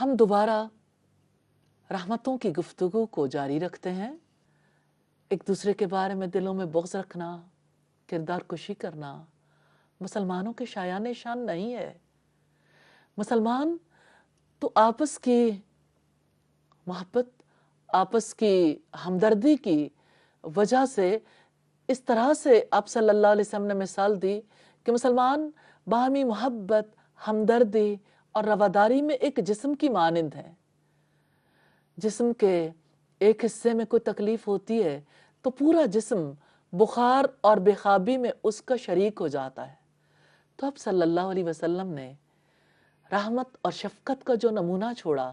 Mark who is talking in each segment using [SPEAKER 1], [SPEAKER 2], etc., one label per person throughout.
[SPEAKER 1] ہم دوبارہ رحمتوں کی گفتگو کو جاری رکھتے ہیں۔ ایک دوسرے کے بارے میں دلوں میں بغض رکھنا، کردار کشی کرنا مسلمانوں کے شایان شان نہیں ہے۔ مسلمان تو آپس کی محبت، آپس کی ہمدردی کی وجہ سے اس طرح سے آپ صلی اللہ علیہ وسلم نے مثال دی کہ مسلمان باہمی محبت، ہمدردی اور رواداری میں ایک جسم کی مانند ہے۔ جسم کے ایک حصے میں کوئی تکلیف ہوتی ہے تو پورا جسم بخار اور بے خوابی میں اس کا شریک ہو جاتا ہے۔ تو اب صلی اللہ علیہ وسلم نے رحمت اور شفقت کا جو نمونہ چھوڑا،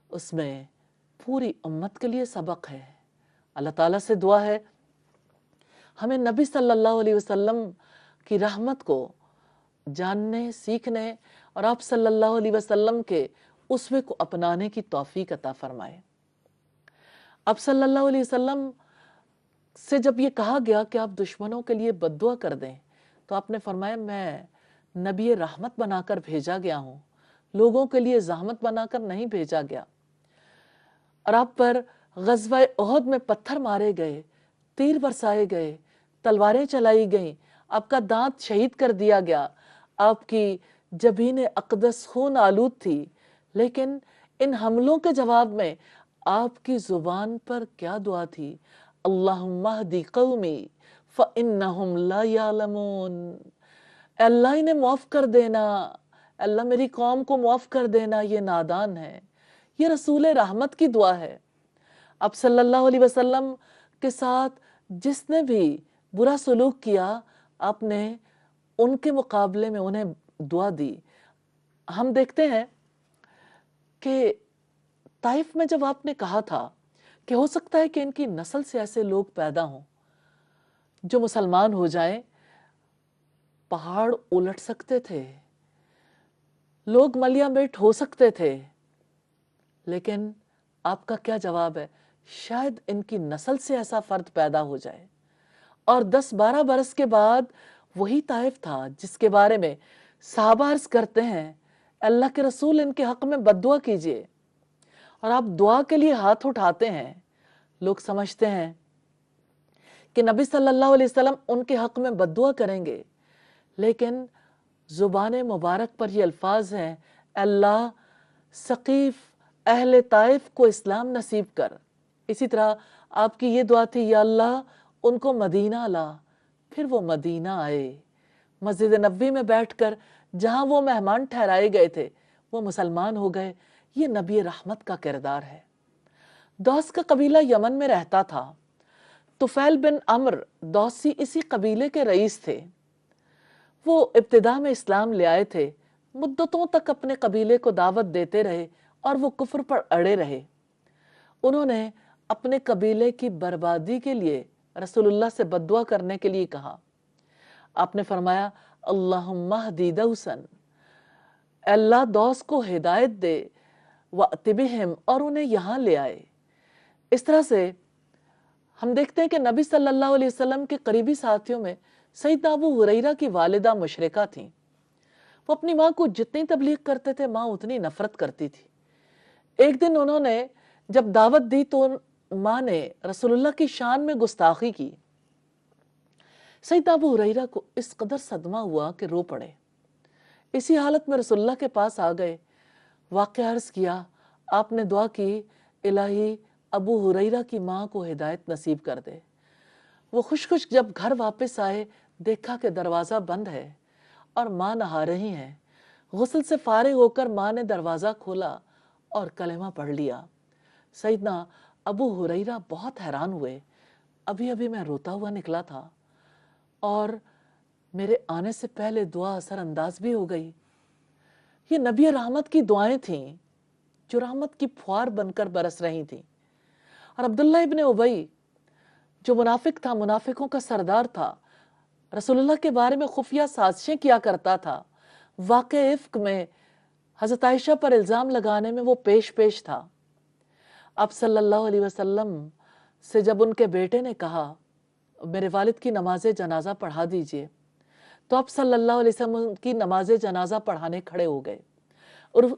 [SPEAKER 1] اس میں پوری امت کے لیے سبق ہے۔ اللہ تعالیٰ سے دعا ہے ہمیں نبی صلی اللہ علیہ وسلم کی رحمت کو جاننے، سیکھنے اور آپ صلی اللہ علیہ وسلم کے اسوے کو اپنانے کی توفیق عطا فرمائے۔ آپ صلی اللہ علیہ وسلم سے جب یہ کہا گیا کہ آپ دشمنوں کے لیے بد دعا کر دیں تو آپ نے فرمایا میں نبی رحمت بنا کر بھیجا گیا ہوں، لوگوں کے لیے زحمت بنا کر نہیں بھیجا گیا۔ اور آپ پر غزوہ احد میں پتھر مارے گئے، تیر برسائے گئے، تلواریں چلائی گئیں، آپ کا دانت شہید کر دیا گیا، آپ کی جبین اقدس خون آلود تھی، لیکن ان حملوں کے جواب میں آپ کی زبان پر کیا دعا تھی؟ اللہم اہدی قومی فإنہم لا یعلمون۔ اے اللہ انہیں معاف کر دینا، اللہ میری قوم کو معاف کر دینا، یہ نادان ہے۔ یہ رسول رحمت کی دعا ہے۔ اب صلی اللہ علیہ وسلم کے ساتھ جس نے بھی برا سلوک کیا، آپ نے ان کے مقابلے میں انہیں دعا دی۔ ہم دیکھتے ہیں کہ طائف میں جب آپ نے کہا تھا کہ ہو سکتا ہے کہ ان کی نسل سے ایسے لوگ پیدا ہوں جو مسلمان ہو جائیں، پہاڑ الٹ سکتے تھے، لوگ ملیا میٹ ہو سکتے تھے، لیکن آپ کا کیا جواب ہے؟ شاید ان کی نسل سے ایسا فرد پیدا ہو جائے۔ اور 10-12 برس کے بعد وہی طائف تھا جس کے بارے میں صحابہ عرض کرتے ہیں اللہ کے رسول ان کے حق میں بد دعا کیجئے، اور آپ دعا کے لیے ہاتھ اٹھاتے ہیں۔ لوگ سمجھتے ہیں کہ نبی صلی اللہ علیہ وسلم ان کے حق میں بد دعا کریں گے، لیکن زبان مبارک پر یہ الفاظ ہیں اللہ ثقیف اہل طائف کو اسلام نصیب کر۔ اسی طرح آپ کی یہ دعا تھی یا اللہ ان کو مدینہ لا۔ پھر وہ مدینہ آئے، مسجد نبوی میں بیٹھ کر جہاں وہ مہمان ٹھہرائے گئے تھے وہ مسلمان ہو گئے۔ یہ نبی رحمت کا کردار ہے۔ دوس کا قبیلہ یمن میں رہتا تھا۔ طفیل بن عمر دوسی اسی قبیلے کے رئیس تھے۔ وہ ابتدا میں اسلام لے آئے تھے، مدتوں تک اپنے قبیلے کو دعوت دیتے رہے اور وہ کفر پر اڑے رہے۔ انہوں نے اپنے قبیلے کی بربادی کے لیے رسول اللہ سے بد دعا کرنے کے لیے کہا۔ آپ نے فرمایا اللہم اہدی دوسن، اے اللہ دوس کو ہدایت دے، وَأْتِ بِهِمْ، اور انہیں یہاں لے آئے۔ اس طرح سے ہم دیکھتے ہیں کہ نبی صلی اللہ علیہ وسلم کے قریبی ساتھیوں میں سیدنا ابو ہریرہ کی والدہ مشرکہ تھیں۔ وہ اپنی ماں کو جتنی تبلیغ کرتے تھے ماں اتنی نفرت کرتی تھی۔ ایک دن انہوں نے جب دعوت دی تو ماں نے رسول اللہ کی شان میں گستاخی کی۔ سیدنا ابو ہریرہ کو اس قدر صدمہ ہوا کہ رو پڑے۔ اسی حالت میں رسول اللہ کے پاس آ گئے، واقعہ عرض کیا، آپ نے دعا کی الہی ابو ہریرہ کی ماں کو ہدایت نصیب کر دے۔ وہ خوش خوش جب گھر واپس آئے دیکھا کہ دروازہ بند ہے اور ماں نہا رہی ہیں۔ غسل سے فارغ ہو کر ماں نے دروازہ کھولا اور کلمہ پڑھ لیا۔ سیدنا ابو ہریرہ بہت حیران ہوئے، ابھی ابھی میں روتا ہوا نکلا تھا اور میرے آنے سے پہلے دعا اثر انداز بھی ہو گئی۔ یہ نبی رحمت کی دعائیں تھیں جو رحمت کی پھوار بن کر برس رہی تھیں۔ اور عبداللہ ابن ابی جو منافق تھا، منافقوں کا سردار تھا، رسول اللہ کے بارے میں خفیہ سازشیں کیا کرتا تھا، واقع افک میں حضرت عائشہ پر الزام لگانے میں وہ پیش تھا۔ اب صلی اللہ علیہ وسلم سے جب ان کے بیٹے نے کہا میرے والد کی نماز جنازہ پڑھا دیجئے، تو اب صلی اللہ علیہ وسلم کی نماز جنازہ پڑھانے کھڑے ہو گئے۔ اور